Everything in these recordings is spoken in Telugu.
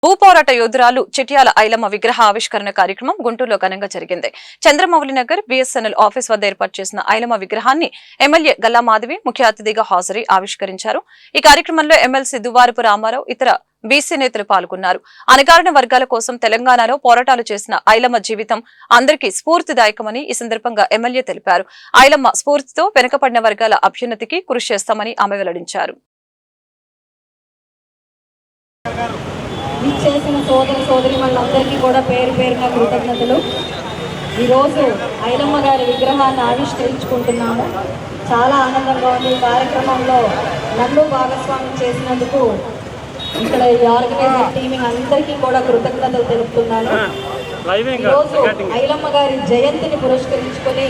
భూపోరాట యోధురాలు చిట్యాల ఐలమ్మ విగ్రహ ఆవిష్కరణ కార్యక్రమం గుంటూరులో ఘనంగా జరిగింది. చంద్రమౌళి నగర్ బిఎస్ఎన్ఎల్ ఆఫీస్ వద్ద ఏర్పాటు చేసిన ఐలమ్మ విగ్రహాన్ని ఎమ్మెల్యే గల్లా మాధవి ముఖ్య అతిథిగా హాజరై ఆవిష్కరించారు. ఈ కార్యక్రమంలో ఎమ్మెల్సీ దువ్వారపు రామారావు, ఇతర బీసీ నేతలు పాల్గొన్నారు. అణగారిన వర్గాల కోసం తెలంగాణలో పోరాటాలు చేసిన ఐలమ్మ జీవితం అందరికీ స్ఫూర్తిదాయకమని ఈ సందర్భంగా ఎమ్మెల్యే తెలిపారు. ఐలమ్మ స్ఫూర్తితో వెనుకబడిన వర్గాల అభ్యున్నతికి కృషి చేస్తామని ఆమె వెల్లడించారు. చేసిన సోదరి వాళ్ళందరికీ కూడా పేరు పేరున కృతజ్ఞతలు. ఈరోజు ఐలమ్మ గారి విగ్రహాన్ని ఆవిష్కరించుకుంటున్నాము. చాలా ఆనందంగా ఉంది. ఈ కార్యక్రమంలో నన్ను భాగస్వామ్యం చేసినందుకు ఇక్కడ ఈ ఆర్గనైజర్ టీమింగ్ అందరికీ కూడా కృతజ్ఞతలు తెలుపుతున్నాను. ఈరోజు ఐలమ్మ గారి జయంతిని పురస్కరించుకొని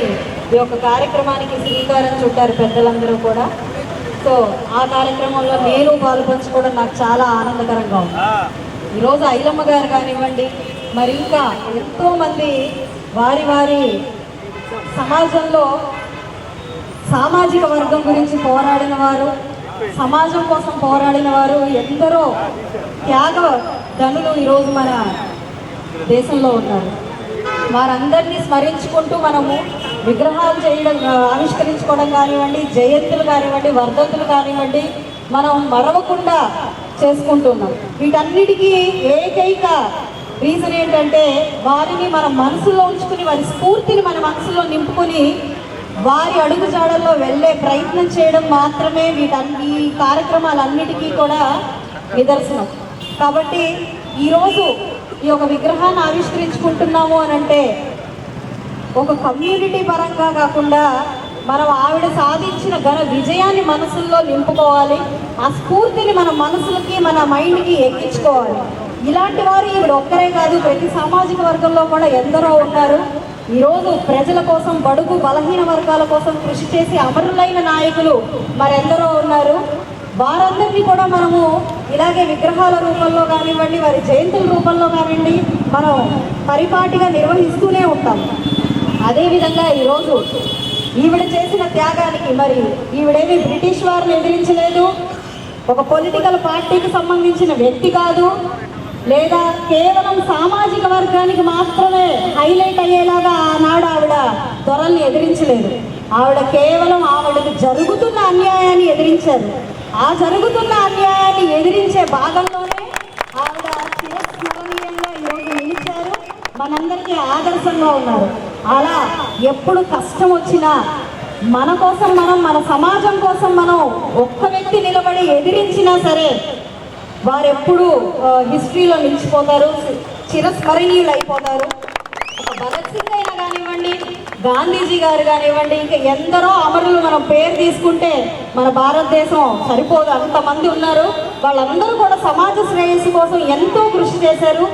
ఈ యొక్క కార్యక్రమానికి శ్రీకారం చుట్టారు పెద్దలందరూ కూడా. సో ఆ కార్యక్రమంలో నేను పాల్పంచుకోవడం నాకు చాలా ఆనందకరంగా ఉంది. ఈరోజు ఐలమ్మ గారు కానివ్వండి, మరి ఇంకా ఎంతోమంది వారి వారి సమాజంలో సామాజిక వర్గం గురించి పోరాడిన వారు, సమాజం కోసం పోరాడిన వారు ఎందరో త్యాగ ధనులు ఈరోజు మన దేశంలో ఉన్నారు. వారందరినీ స్మరించుకుంటూ మనము విగ్రహాలు చేయడం, ఆవిష్కరించుకోవడం కానివ్వండి, జయంతులు కానివ్వండి, వర్ధంతులు కానివ్వండి, మనం మరవకుండా చేసుకుంటున్నాం. వీటన్నిటికీ ఏకైక రీజన్ ఏంటంటే వారిని మన మనసులో ఉంచుకుని, వారి స్ఫూర్తిని మన మనసులో నింపుకొని వారి అడుగుజాడల్లో వెళ్ళే ప్రయత్నం చేయడం మాత్రమే ఈ కార్యక్రమాలన్నిటికీ కూడా నిదర్శనం. కాబట్టి ఈరోజు ఈ యొక్క విగ్రహాన్ని ఆవిష్కరించుకుంటున్నాము అని అంటే ఒక కమ్యూనిటీ పరంగా కాకుండా మనం ఆవిడ సాధించిన ఘన విజయాన్ని మనసుల్లో నింపుకోవాలి. ఆ స్ఫూర్తిని మన మనసులకి, మన మైండ్కి ఎక్కించుకోవాలి. ఇలాంటి వారు ఈవిడ ఒక్కరే కాదు, ప్రతి సామాజిక వర్గంలో కూడా ఎందరో ఉన్నారు. ఈరోజు ప్రజల కోసం, బడుగు బలహీన వర్గాల కోసం కృషి చేసి అమరులైన నాయకులు మరెందరో ఉన్నారు. వారందరినీ కూడా మనము ఇలాగే విగ్రహాల రూపంలో కానివ్వండి, వారి జయంతుల రూపంలో కానివ్వండి, మనం పరిపాటిగా నిర్వహిస్తూనే ఉంటాం. అదేవిధంగా ఈరోజు ఈవిడ చేసిన త్యాగానికి, మరి ఈవిడేమి బ్రిటిష్ వారిని ఎదిరించలేదు, ఒక పొలిటికల్ పార్టీకి సంబంధించిన వ్యక్తి కాదు, లేదా కేవలం సామాజిక వర్గానికి మాత్రమే హైలైట్ అయ్యేలాగా ఆనాడు ఆవిడ త్వరల్ని ఎదిరించలేదు. ఆవిడ కేవలం ఆవిడకు జరుగుతున్న అన్యాయాన్ని ఎదిరించారు. ఆ జరుగుతున్న అన్యాయాన్ని ఎదిరించే భాగంలోనే ఆవిడ చిరస్మరణీయంగా ఈరోజు నిలిచారు, మనందరికీ ఆదర్శంగా ఉన్నారు. అలా ఎప్పుడు కష్టం వచ్చినా మన కోసం మనం, మన సమాజం కోసం మనం ఒక్క వ్యక్తి నిలబడి ఎదిరించినా సరే వారెప్పుడు హిస్టరీలో నిలిచిపోతారు, చిరస్మరణీయులు అయిపోతారు. ఒక భగత్ సింగ్ అయినా కానివ్వండి, గాంధీజీ గారు కానివ్వండి, ఇంకా ఎందరో అమరులు మనం పేరు తీసుకుంటే మన భారతదేశం సరిపోదు, అంతమంది ఉన్నారు. వాళ్ళందరూ కూడా సమాజ శ్రేయస్సు కోసం ఎంతో కృషి చేశారు.